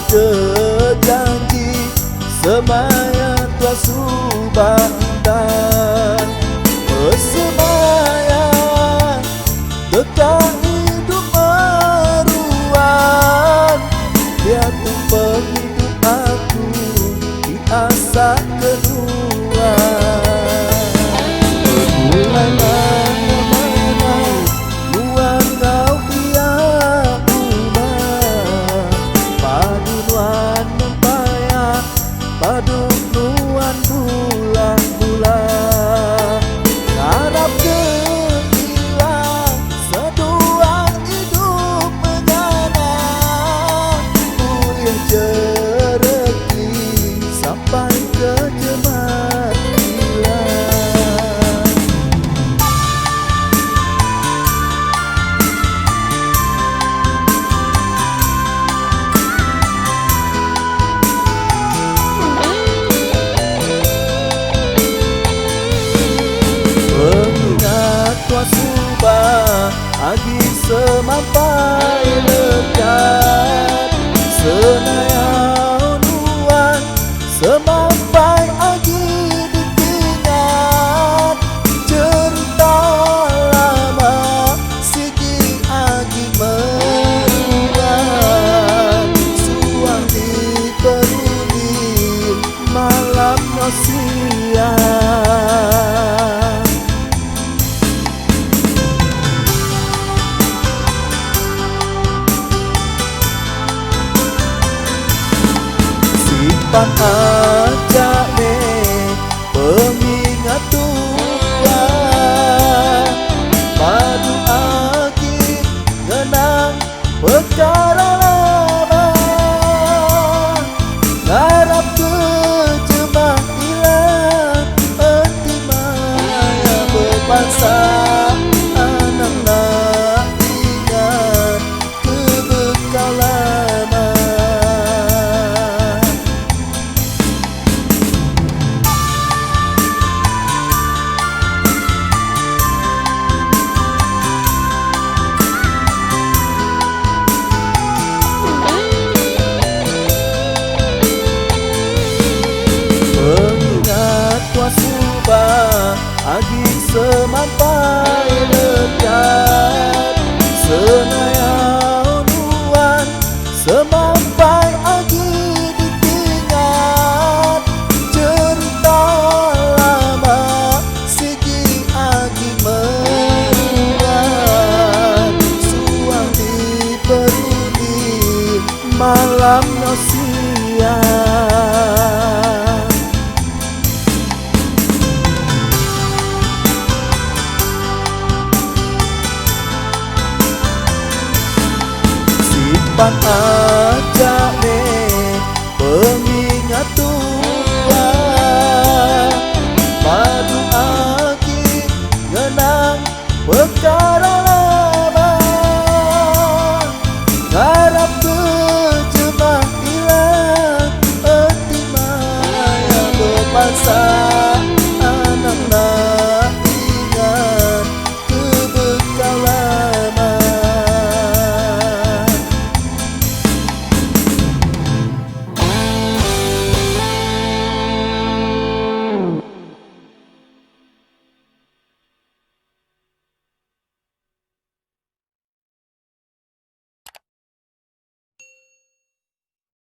berjanji semaya tua subatan bersemaya dekat hidup meruan dia tuh penghidup aku di asa kedua. Mulai mana-mana luar kau ia ubah paduan mempaya padu nuan bulan-bulan harap kehilang sedua hidup menyanang mulia jereki sampai ke jemaat subah agi semampai lekat senayau nuan semampai agi ditingat cerita lama sigi agi meruan suang diperuni malam no siang. Pan ajak me pengingat tua padu agi ngenang perkara lama ngarap kejemah hilang erti maya berbangsa anak nak ingat kebekal lama. Subah agi semampai lekat